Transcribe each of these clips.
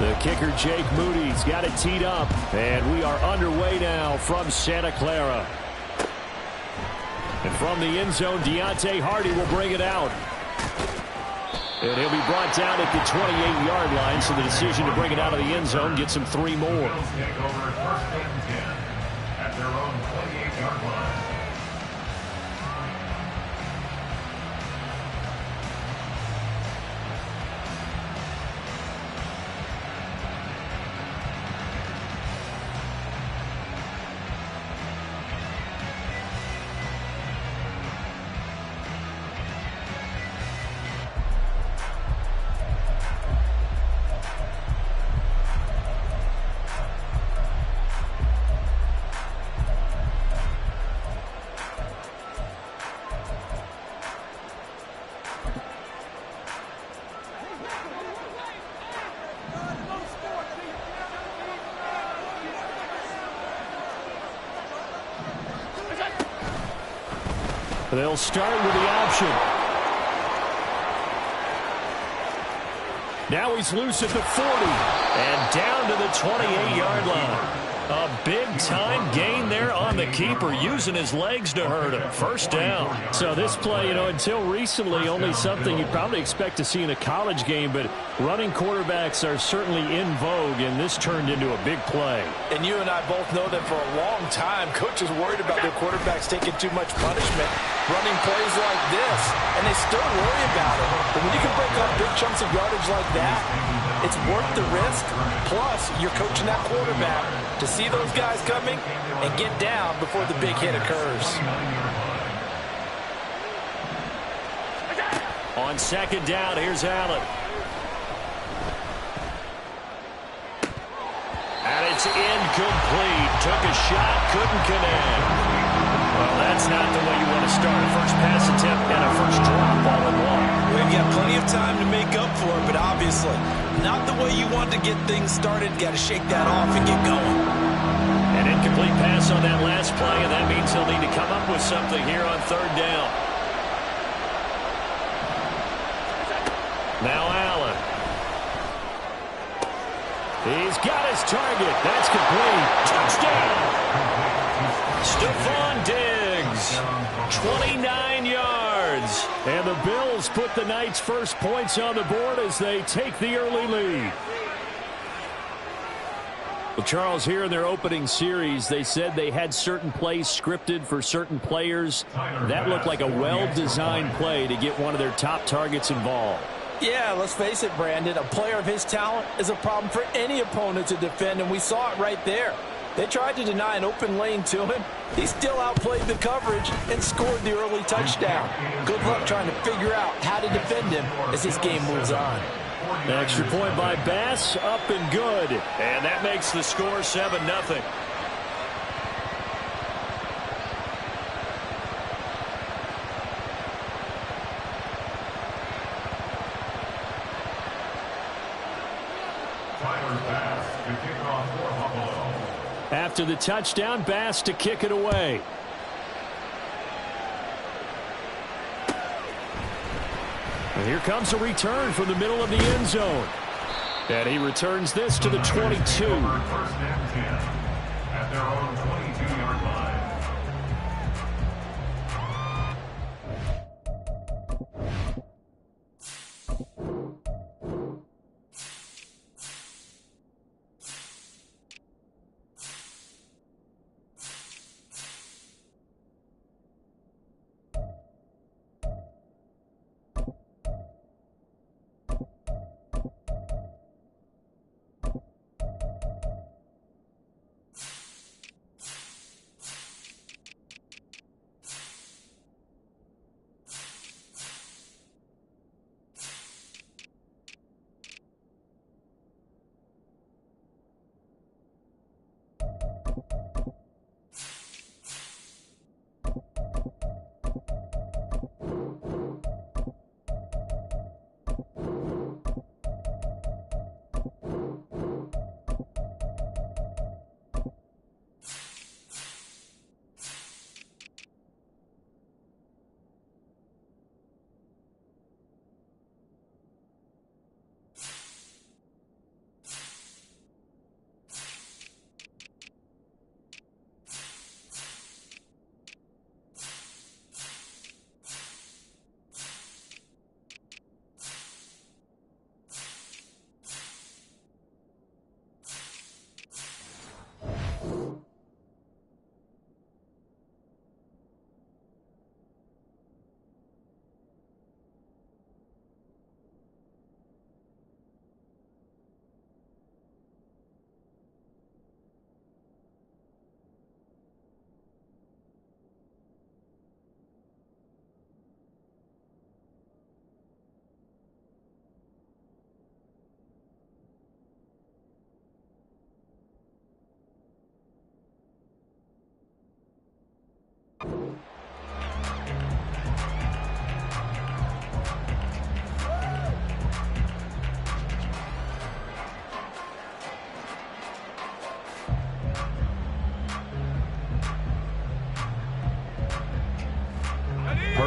The kicker, Jake Moody's got it teed up, and we are underway now from Santa Clara. And from the end zone, Deontay Hardy will bring it out. And he'll be brought down at the 28-yard line, so the decision to bring it out of the end zone gets him 3 more. At their own 28-yard line. They'll start with the option. Now he's loose at the 40 and down to the 28-yard line. A big-time gain there on the keeper, using his legs to hurt him. First down. So this play, until recently, only something you'd probably expect to see in a college game, but running quarterbacks are certainly in vogue, and this turned into a big play. And you and I both know that for a long time, coaches worried about their quarterbacks taking too much punishment, running plays like this, and they still worry about it. But when you can break up big chunks of yardage like that, it's worth the risk. Plus, you're coaching that quarterback to see those guys coming and get down before the big hit occurs. On second down, here's Allen. And it's incomplete. Took a shot, couldn't connect. Well, that's not the way you want to start a first pass attempt and a first drop all in one. We've got plenty of time to make up for it, but obviously not the way you want to get things started. Got to shake that off and get going. An incomplete pass on that last play, and that means he'll need to come up with something here on third down. Now Allen. He's got his target. That's complete. Touchdown. Stephon Diggs. 29 yards. And the Bills put the night's first points on the board as they take the early lead. Well, Charles, here in their opening series, they said they had certain plays scripted for certain players. That looked like a well-designed play to get one of their top targets involved. Yeah, let's face it, Brandon. A player of his talent is a problem for any opponent to defend, and we saw it right there. They tried to deny an open lane to him. He still outplayed the coverage and scored the early touchdown. Good luck trying to figure out how to defend him as this game moves on. The extra point by Bass, up and good. And that makes the score 7-0. After the touchdown, Bass to kick it away. And here comes a return from the middle of the end zone. And he returns this to the 22. First and 10 at their own 22-yard line.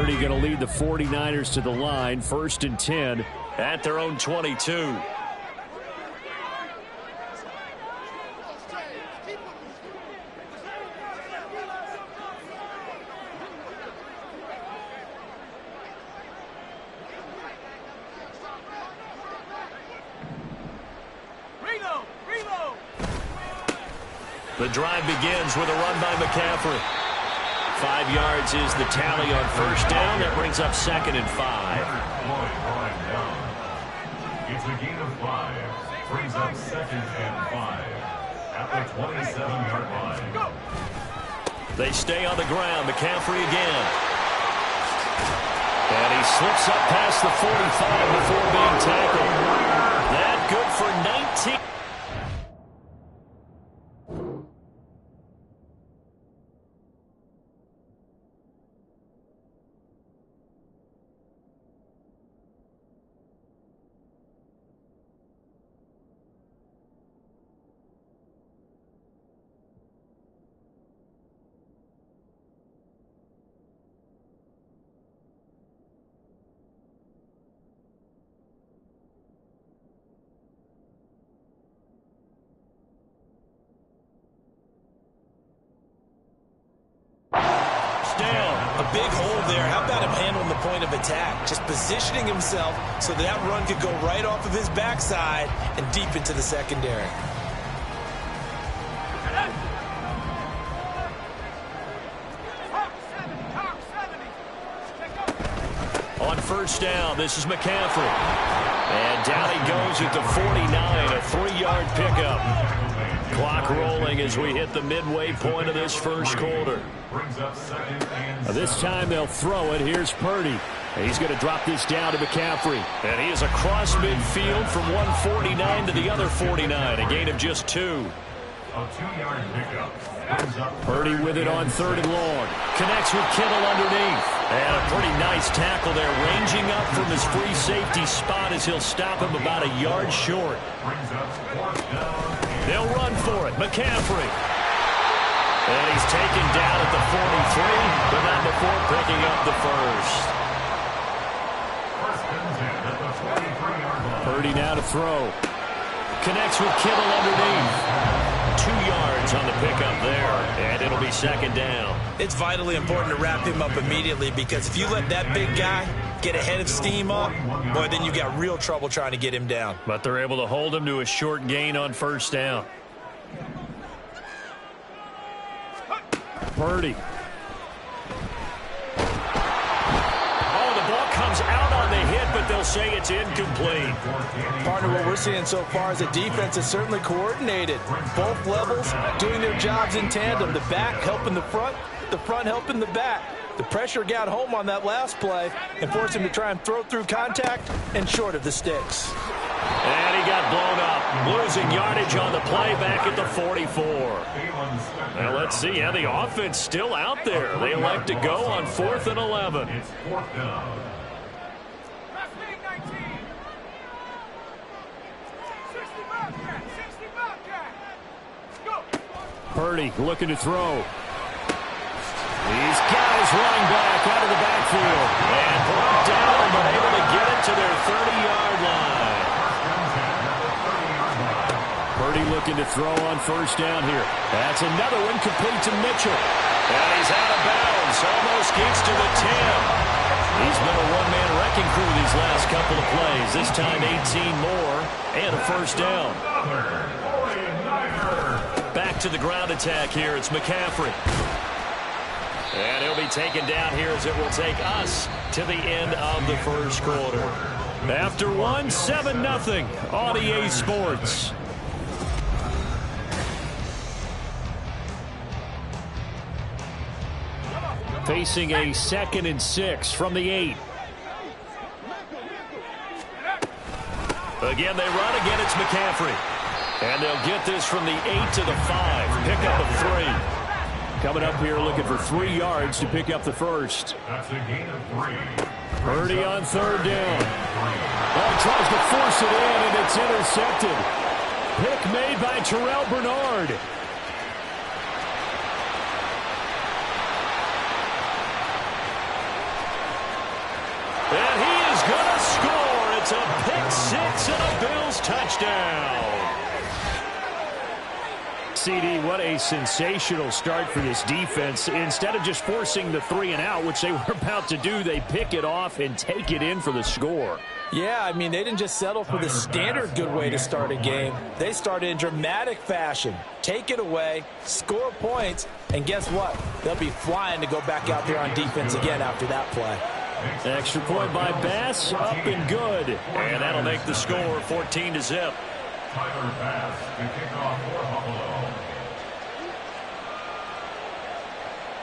Purdy going to lead the 49ers to the line, 1st and 10 at their own 22. The drive begins with a run by McCaffrey. 5 yards is the tally on first down. That brings up 2nd and 5. It's a gain of 5. Brings up 2nd and 5 at the 27-yard line. They stay on the ground. McCaffrey again. And he slips up past the 45 before being tackled. That good for 19. A big hole there. How about him handling the point of attack? Just positioning himself so that run could go right off of his backside and deep into the secondary. On first down, this is McCaffrey. And down he goes at the 49, a 3-yard pickup. Clock rolling as we hit the midway point of this first quarter. This time they'll throw it. Here's Purdy. He's going to drop this down to McCaffrey. And he is across midfield from 149 to the other 49. A gain of just 2. A 2-yard pickup. Purdy with it on 3rd and long. Connects with Kittle underneath. And a pretty nice tackle there, ranging up from his free safety spot as he'll stop him about a yard short. They'll run for it. McCaffrey. And he's taken down at the 43, but not before picking up the first. Purdy now to throw. Connects with Kittle underneath. 2 yards on the pickup there, and it'll be 2nd down. It's vitally important to wrap him up immediately, because if you let that big guy get ahead of steam up, boy, then you got real trouble trying to get him down. But they're able to hold him to a short gain on first down. Purdy. Oh, the ball comes out on the hit, but they'll say it's incomplete. Partner, what we're seeing so far is the defense is certainly coordinated. Both levels doing their jobs in tandem. The back helping the front helping the back. The pressure got home on that last play and forced him to try and throw through contact and short of the sticks. And he got blown up, losing yardage on the play back at the 44. Now let's see how the offense still out there. They elect to go on 4th and 11. It's 4th down. Purdy looking to throw. He's got his running back out of the backfield. And brought down, but able to get it to their 30-yard line. Purdy looking to throw on first down here. That's another one, complete to Mitchell. And he's out of bounds, almost gets to the 10. He's been a one-man wrecking crew these last couple of plays. This time 18 more and a first down. Back to the ground attack here. It's McCaffrey. And he'll be taken down here as it will take us to the end of the first quarter. After one, 7-0 on EA Sports. Facing a 2nd and 6 from the 8. Again, they run. Again, it's McCaffrey. And they'll get this from the 8 to the 5. Pick up of 3. Coming up here looking for 3 yards to pick up the first. That's a gain of 3. Purdy on 3rd down. Oh, tries to force it in, and it's intercepted. Pick made by Terrell Bernard. It's a pick six and a Bills touchdown. CD, what a sensational start for this defense. Instead of just forcing the 3 and out, which they were about to do, they pick it off and take it in for the score. Yeah, I mean, they didn't just settle for the standard good way to start a game. They started in dramatic fashion. Take it away, score points, and guess what? They'll be flying to go back out there on defense again after that play. Extra point by Bass, up and good. And that'll make the score 14-0. Tyler Bass to kick off for Buffalo.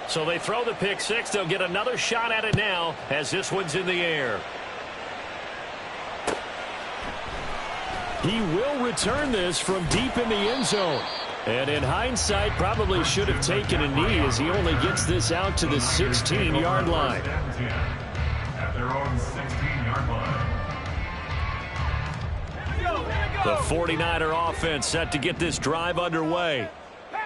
So they throw the pick six. They'll get another shot at it now as this one's in the air. He will return this from deep in the end zone. And in hindsight, probably should have taken a knee as he only gets this out to the 16-yard line. At their own 16-yard line. The 49er offense set to get this drive underway.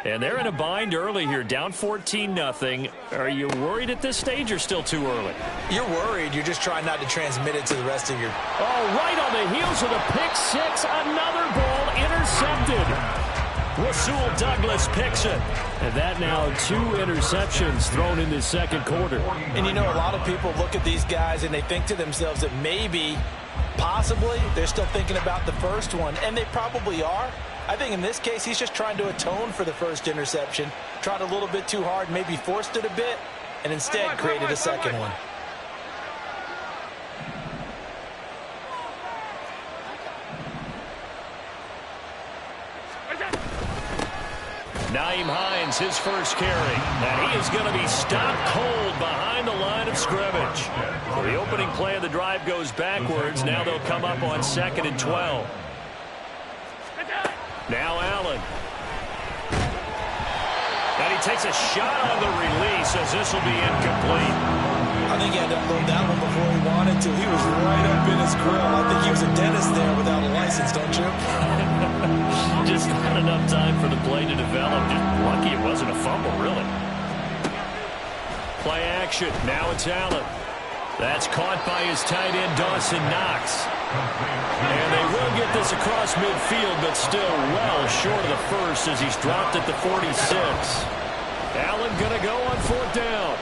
And they're in a bind early here, down 14-0. Are you worried at this stage or still too early? You're worried. You're just trying not to transmit it to the rest of your... Oh, right on the heels of the pick six. Another ball intercepted. Rasul Douglas picks it. And that now 2 interceptions thrown in the second quarter. And you know, a lot of people look at these guys and they think to themselves that maybe, possibly, they're still thinking about the first one. And they probably are. I think in this case, he's just trying to atone for the first interception. Tried a little bit too hard, maybe forced it a bit, and instead created a second one. Nyheim Hines, his first carry. And he is going to be stopped cold behind the line of scrimmage. So the opening play of the drive goes backwards. Now they'll come up on 2nd and 12. Now Allen. And he takes a shot on the release as this will be incomplete. I think he had to upload that one before he wanted to. He was right up in his grill. I think he was a dentist there without a license, don't you? Just not enough time for the play to develop. Just lucky it wasn't a fumble, really. Play action. Now it's Allen. That's caught by his tight end, Dawson Knox. And they will get this across midfield, but still well short of the first as he's dropped at the 46. Allen going to go on 4th down.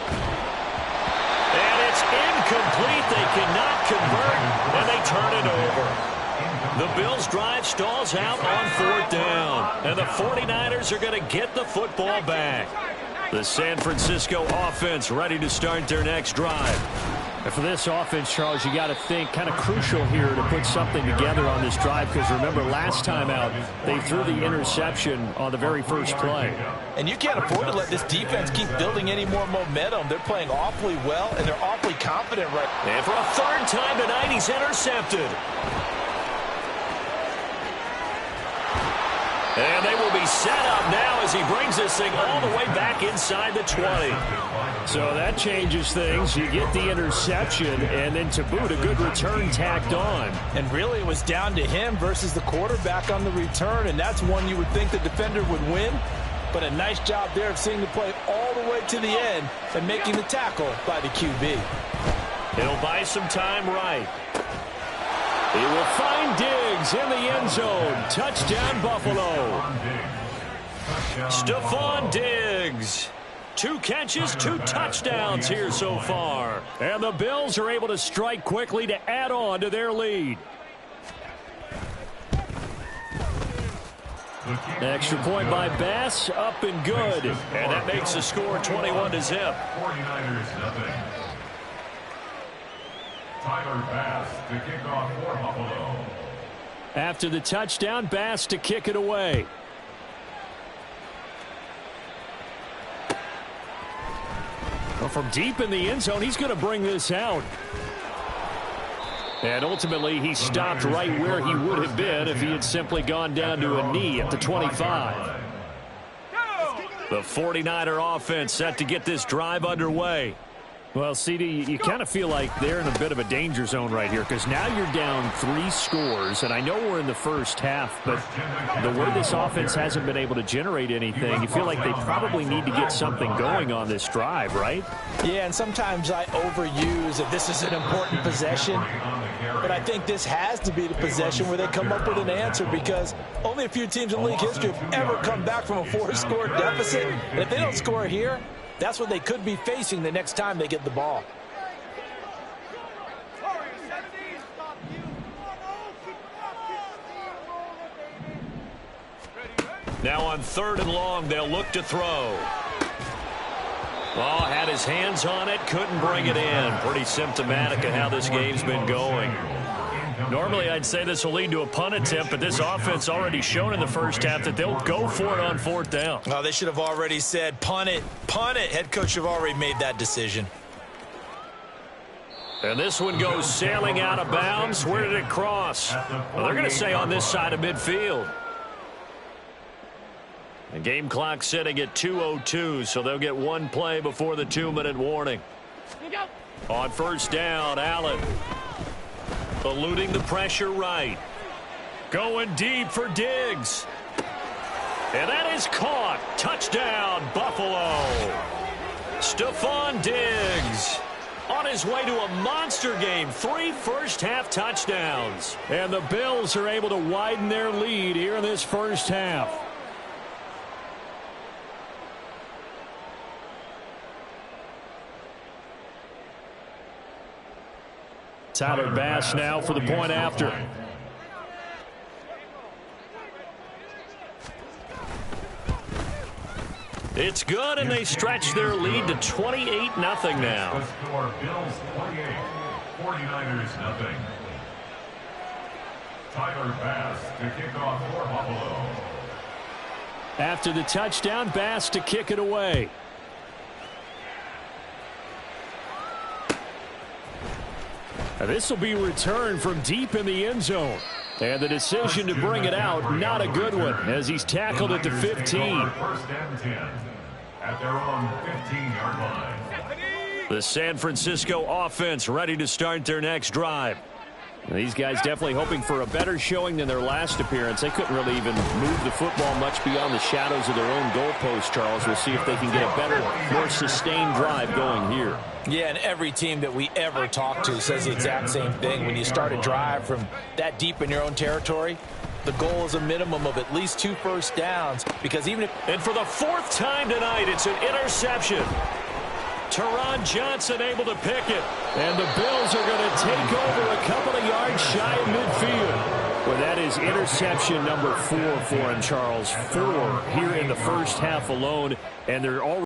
And it's incomplete. They cannot convert, and they turn it over. The Bills' drive stalls out on 4th down, and the 49ers are going to get the football back. The San Francisco offense ready to start their next drive. And for this offense, Charles, you got to think kind of crucial here to put something together on this drive because remember last time out they threw the interception on the very first play. And you can't afford to let this defense keep building any more momentum. They're playing awfully well and they're awfully confident right now. And for a 3rd time tonight, he's intercepted. And they will be set up now as he brings this thing all the way back inside the 20. So that changes things. You get the interception, and then to boot, a good return tacked on. And really, it was down to him versus the quarterback on the return, and that's one you would think the defender would win. But a nice job there of seeing the play all the way to the end and making the tackle by the QB. It'll buy some time right. He will find Diggs in the end zone. Touchdown, Buffalo. Stephon Diggs. 2 catches, 2 touchdowns here so far. And the Bills are able to strike quickly to add on to their lead. Extra point by Bass, up and good. And that makes the score 21-0. 49ers nothing. Tyler Bass to kick off for Buffalo. After the touchdown, Bass to kick it away. Well, from deep in the end zone, he's going to bring this out. And ultimately, he stopped right where he would have been if he had simply gone down to a knee at the 25. The 49er offense set to get this drive underway. Well, CD, you kind of feel like they're in a bit of a danger zone right here because now you're down 3 scores, and I know we're in the first half, but the way this offense hasn't been able to generate anything, you feel like they probably need to get something going on this drive, right? Yeah, and sometimes I overuse that this is an important possession, but I think this has to be the possession where they come up with an answer because only a few teams in league history have ever come back from a 4-score deficit, and if they don't score here, that's what they could be facing the next time they get the ball. Now on 3rd and long, they'll look to throw. Oh, had his hands on it, couldn't bring it in. Pretty symptomatic of how this game's been going. Normally, I'd say this will lead to a punt attempt, but this offense already shown in the first half that they'll go for it on 4th down. Oh, they should have already said, punt it, punt it. Head coach have already made that decision. And this one goes sailing out of bounds. Where did it cross? Well, they're going to say on this side of midfield. The game clock sitting at 2:02, so they'll get one play before the 2-minute warning. On 1st down, Allen. Eluding the pressure right. Going deep for Diggs. And that is caught. Touchdown, Buffalo. Stephon Diggs on his way to a monster game. 3 first-half touchdowns. And the Bills are able to widen their lead here in this first half. Tyler Bass now for the point after. It's good, and they stretch their lead to 28-0 now. The score, Bills 28, 49ers nothing. Tyler Bass to kick off for Buffalo. After the touchdown, Bass to kick it away. This will be returned from deep in the end zone. And the decision to bring it out, not a good one, as he's tackled at the 15. 1st and 10 at their own 15-yard line. The San Francisco offense ready to start their next drive. These guys definitely hoping for a better showing than their last appearance. They couldn't really even move the football much beyond the shadows of their own goalpost, Charles. We'll see if they can get a better, more sustained drive going here. Yeah, and every team that we ever talk to says the exact same thing. When you start a drive from that deep in your own territory, the goal is a minimum of at least 2 first downs. Because even if... And for the 4th time tonight, it's an interception. Teron Johnson able to pick it. And the Bills are going to take over a couple of yards shy of midfield. Well, that is interception number 4 for him, Charles. 4 here in the first half alone. And they're already